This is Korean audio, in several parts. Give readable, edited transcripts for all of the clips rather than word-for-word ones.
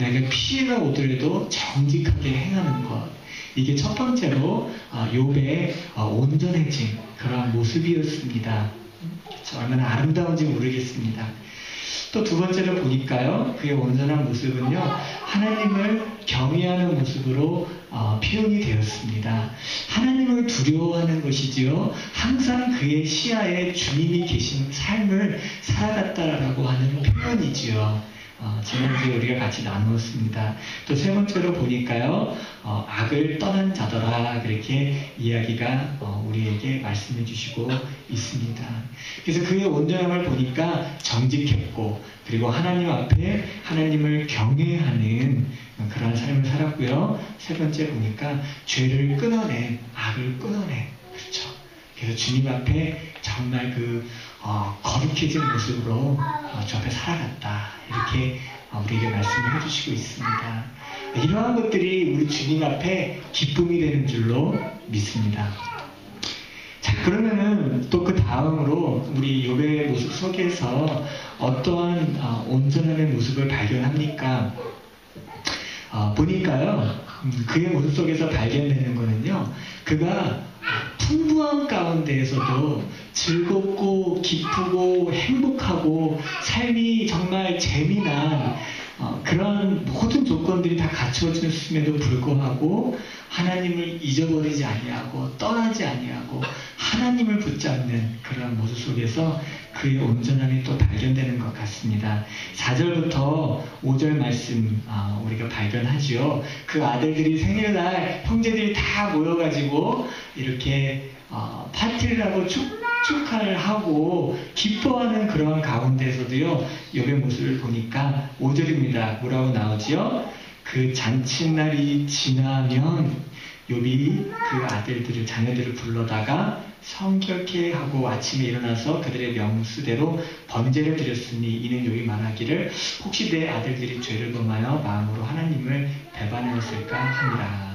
내가 피해가 오더라도 정직하게 행하는 것. 이게 첫 번째로 욥의 온전해진 그러한 모습이었습니다. 얼마나 아름다운지 모르겠습니다. 또 두 번째로 보니까요, 그의 온전한 모습은요, 하나님을 경외하는 모습으로 표현이 되었습니다. 하나님을 두려워하는 것이지요, 항상 그의 시야에 주님이 계신 삶을 살아갔다라고 하는 표현이지요. 지난주에 우리가 같이 나누었습니다. 또 세 번째로 보니까요, 악을 떠난 자더라, 그렇게 이야기가 우리에게 말씀해 주시고 있습니다. 그래서 그의 온전함을 보니까 정직했고, 그리고 하나님 앞에 하나님을 경외하는 그런 삶을 살았고요. 세 번째 보니까 죄를 끊어낸, 악을 끊어낸, 그렇죠. 그래서 주님 앞에 정말 거룩해진 모습으로 주 앞에 살아갔다, 이렇게 우리에게 말씀을 해주시고 있습니다. 이러한 것들이 우리 주님 앞에 기쁨이 되는 줄로 믿습니다. 자, 그러면은 또 그 다음으로 우리 욥의 모습 속에서 어떠한 온전함의 모습을 발견합니까? 보니까요, 그의 모습 속에서 발견되는 거는요, 그가 풍부한 가운데에서도 즐겁고 기쁘고 행복하고 삶이 정말 재미난 그런 모든 조건들이 다 갖추어졌음에도 불구하고 하나님을 잊어버리지 아니하고 떠나지 아니하고 하나님을 붙잡는 그런 모습 속에서 그의 온전함이 또 발견되는 것 같습니다. 4절부터 5절 말씀 우리가 발견하죠. 그 아들들이 생일날 형제들이 다 모여가지고 이렇게 파티를 하고 축하를 하고 기뻐하는 그러한 가운데서도요, 욥의 모습을 보니까 5절입니다. 뭐라고 나오지요? 그 잔칫날이 지나면 욥이 그 아들들을, 자녀들을 불러다가 성결케 하고 아침에 일어나서 그들의 명수대로 번제를 드렸으니 이는 욥이 말하기를 혹시 내 아들들이 죄를 범하여 마음으로 하나님을 배반하였을까 하니라,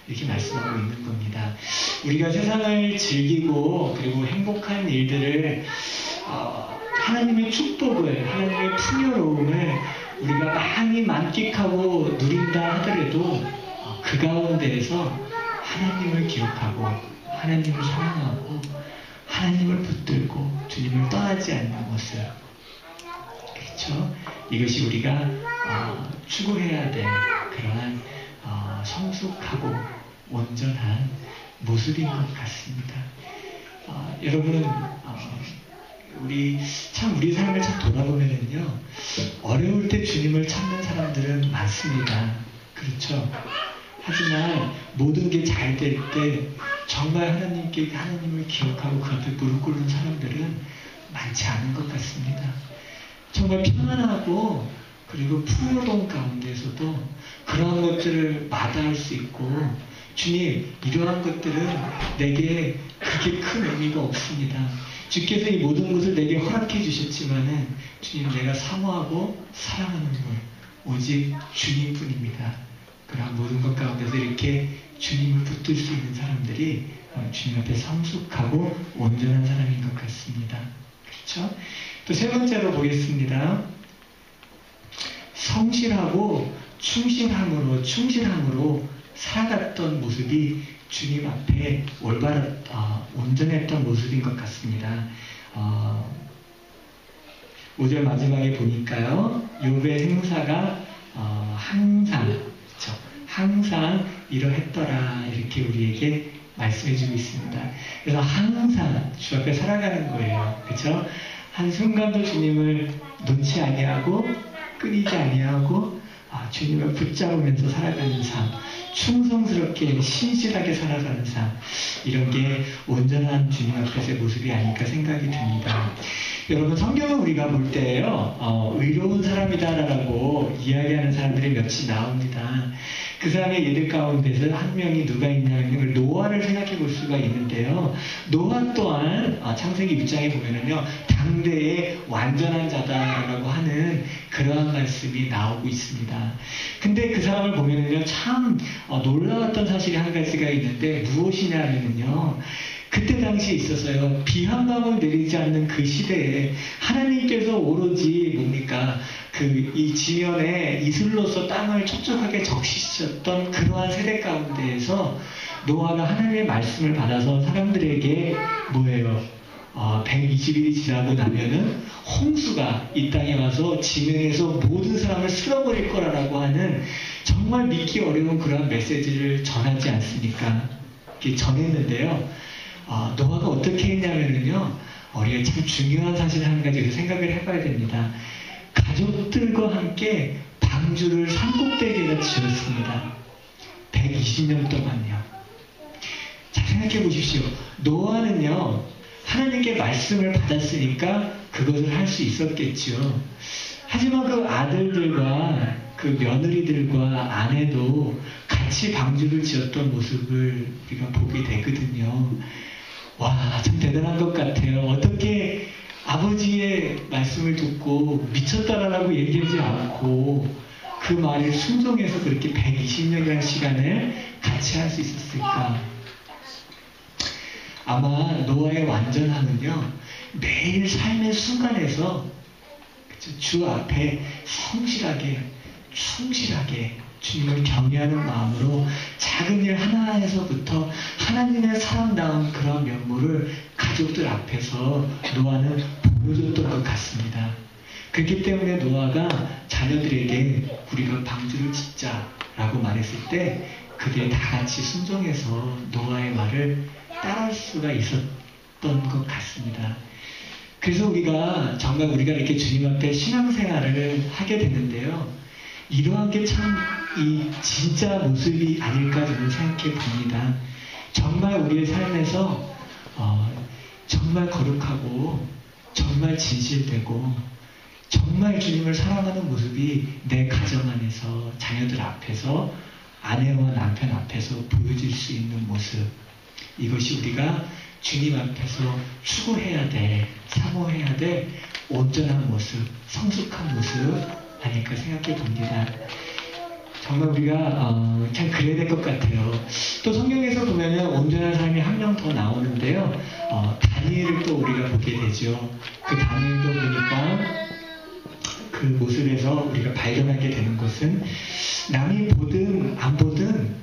이렇게 말씀하고 있는 겁니다. 우리가 세상을 즐기고 그리고 행복한 일들을 하나님의 축복을, 하나님의 풍요로움을 우리가 많이 만끽하고 누린다 하더라도 그 가운데에서 하나님을 기억하고 하나님을 사랑하고 하나님을 붙들고 주님을 떠나지 않는 모습, 그렇죠? 이것이 우리가 추구해야 될 그러한 성숙하고 온전한 모습인 것 같습니다. 여러분, 우리 삶을 참 돌아보면요, 어려울 때 주님을 찾는 사람들은 많습니다. 그렇죠? 하지만 모든 게 잘 될 때 정말 하나님을 기억하고 그 앞에 무릎 꿇는 사람들은 많지 않은 것 같습니다. 정말 편안하고 그리고 풍요로운 가운데서도 그러한 것들을 마다할 수 있고, 주님, 이러한 것들은 내게 그렇게 큰 의미가 없습니다. 주께서 이 모든 것을 내게 허락해 주셨지만은 주님, 내가 사모하고 사랑하는 분 오직 주님뿐입니다. 그러한 모든 것 가운데서 이렇게 주님을 붙들 수 있는 사람들이 주님 앞에 성숙하고 온전한 사람인 것 같습니다. 그렇죠? 또 세 번째로 보겠습니다. 성실하고 충실함으로 살아갔던 모습이 주님 앞에 온전했던 모습인 것 같습니다. 5절 마지막에 보니까요, 욥의 행사가 항상 이러했더라, 이렇게 우리에게 말씀해주고 있습니다. 그래서 항상 주 앞에 살아가는 거예요. 그렇죠? 한순간도 주님을 놓지 아니하고 끊이지 아니하고 주님을 붙잡으면서 살아가는 삶, 충성스럽게 신실하게 살아가는 삶, 이런 게 온전한 주님 앞에서의 모습이 아닐까 생각이 듭니다. 여러분, 성경을 우리가 볼 때요, 의로운 사람이다라고 이야기하는 사람들이 몇이 나옵니다. 그 사람의 예들 가운데서 한 명이 누가 있냐면 노아를 생각해 볼 수가 있는데요. 노아 또한 창세기 6장에 보면은요, 당대의 완전한 자다라고 하는 그러한 말씀이 나오고 있습니다. 근데 그 사람을 보면은요, 참 놀라웠던 사실이 한 가지가 있는데 무엇이냐면요, 그때 당시에 있어서요, 비 한 방울 내리지 않는 그 시대에 하나님께서 오로지 뭡니까? 이 지면에 이슬로서 땅을 촉촉하게 적시셨던 그러한 세대 가운데에서 노아가 하나님의 말씀을 받아서 사람들에게 뭐예요? 120일이 지나고 나면은 홍수가 이 땅에 와서 지면에서 모든 사람을 쓸어버릴 거라고 하는 정말 믿기 어려운 그런 메시지를 전하지 않습니까? 이렇게 전했는데요. 노아가 어떻게 했냐면요, 우리가 참 중요한 사실 한 가지 생각을 해봐야 됩니다. 가족들과 함께 방주를 산꼭대기에다 지었습니다. 120년 동안요. 자, 생각해 보십시오. 노아는요, 하나님께 말씀을 받았으니까 그것을 할 수 있었겠죠. 하지만 그 아들들과 그 며느리들과 아내도 같이 방주를 지었던 모습을 우리가 보게 되거든요. 와, 참 대단한 것 같아요. 어떻게 아버지의 말씀을 듣고 미쳤다라고 얘기하지 않고 그 말을 순종해서 그렇게 120년이라는 시간을 같이 할 수 있었을까? 아마 노아의 완전함은요, 매일 삶의 순간에서 주 앞에 성실하게, 충실하게 주님을 경외하는 마음으로 작은 일 하나에서부터 하나님의 사랑다운 그런 면모를 가족들 앞에서 노아는 보여줬던 것 같습니다. 그렇기 때문에 노아가 자녀들에게 우리가 방주를 짓자라고 말했을 때 그들이 다 같이 순종해서 노아의 말을 따라할 수가 있었던 것 같습니다. 그래서 정말 우리가 이렇게 주님 앞에 신앙생활을 하게 되는데요. 이러한 게 참 이 진짜 모습이 아닐까 저는 생각해 봅니다. 정말 우리의 삶에서 정말 거룩하고 정말 진실되고 정말 주님을 사랑하는 모습이 내 가정 안에서 자녀들 앞에서 아내와 남편 앞에서 보여질 수 있는 모습, 이것이 우리가 주님 앞에서 추구해야 돼, 사모해야 돼 온전한 모습, 성숙한 모습 아닐까 생각해 봅니다. 정말 우리가 참 그래야 될 것 같아요. 또 성경에서 보면은 온전한 사람이 한 명 더 나오는데요. 다니엘을 또 우리가 보게 되죠. 그 다니엘도 보니까 그 모습에서 우리가 발견하게 되는 것은 남이 보든 안 보든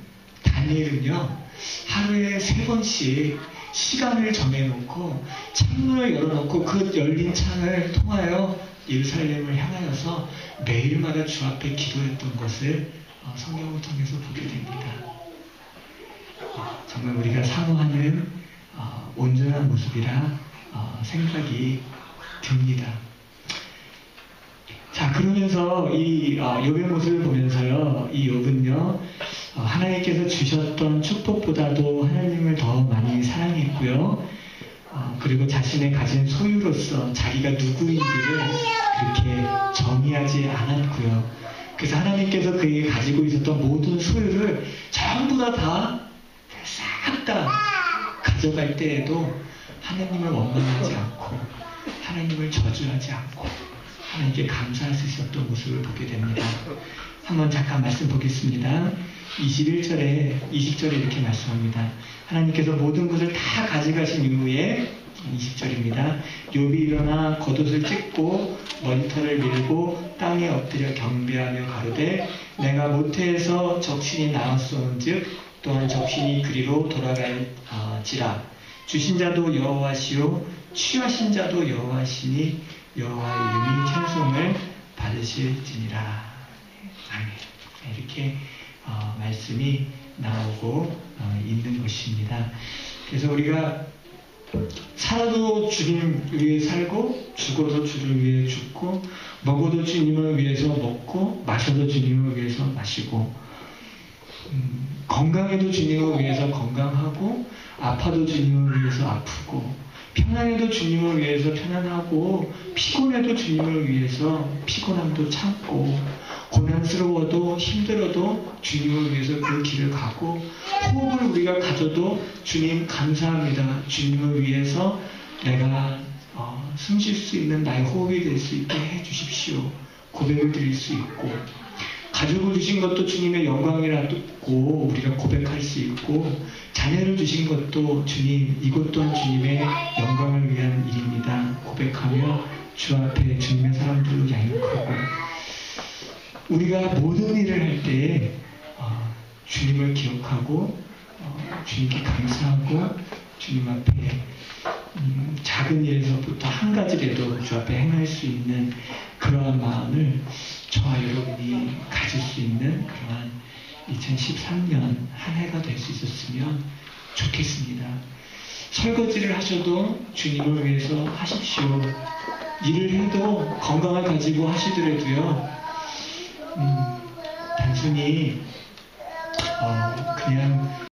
다니엘은요, 하루에 3번씩 시간을 정해놓고 창문을 열어놓고 그 열린 창을 통하여 예루살렘을 향하여서 매일마다 주 앞에 기도했던 것을 성경을 통해서 보게 됩니다. 정말 우리가 사모하는 온전한 모습이라 생각이 듭니다. 자, 그러면서 이 욥의 모습을 보면서요, 이 욥은요, 하나님께서 주셨던 축복보다도 하나님을 더 많이 사랑했고요. 그리고 자신의 가진 소유로서 자기가 누구인지를 그렇게 정의하지 않았고요. 그래서 하나님께서 그에게 가지고 있었던 모든 소유를 전부 다 싹 다 가져갈 때에도 하나님을 원망하지 않고 하나님을 저주하지 않고 하나님께 감사할 수 있었던 모습을 보게 됩니다. 한번 잠깐 말씀 보겠습니다. 21절에 20절에 이렇게 말씀합니다. 하나님께서 모든 것을 다 가져가신 이후에 20절입니다. 욥이 일어나 겉옷을 찢고 머리털을 밀고 땅에 엎드려 경배하며 가로되 내가 모태에서 적신이 나왔소온즉 또한 적신이 그리로 돌아갈지라. 주신 자도 여호와시요 취하신 자도 여호와시니 여호와의 이름이 찬송을 받으실지니라. 아멘. 이렇게 말씀이 나오고 있는 것입니다. 그래서 우리가 살아도 주님 위해 살고 죽어도 주를 위해 죽고 먹어도 주님을 위해서 먹고 마셔도 주님을 위해서 마시고 건강해도 주님을 위해서 건강하고 아파도 주님을 위해서 아프고 편안해도 주님을 위해서 편안하고 피곤해도 주님을 위해서 피곤함도 참고 고난스러워도 힘들어도 주님을 위해서 그 길을 가고 호흡을 우리가 가져도 주님 감사합니다. 주님을 위해서 내가 숨 쉴 수 있는 나의 호흡이 될 수 있게 해주십시오. 고백을 드릴 수 있고 가족을 주신 것도 주님의 영광이라고 우리가 고백할 수 있고 자녀를 주신 것도 주님, 이것 또한 주님의 영광을 위한 일입니다. 고백하며 주 앞에 주님의 사람들로 양육하고, 우리가 모든 일을 할 때에 주님을 기억하고 주님께 감사하고 주님 앞에 작은 일에서부터 한 가지라도 주 앞에 행할 수 있는 그러한 마음을 저와 여러분이 가질 수 있는 그러한 2013년 한 해가 될 수 있었으면 좋겠습니다. 설거지를 하셔도 주님을 위해서 하십시오. 일을 해도 건강을 가지고 하시더라도요, 단순히 그냥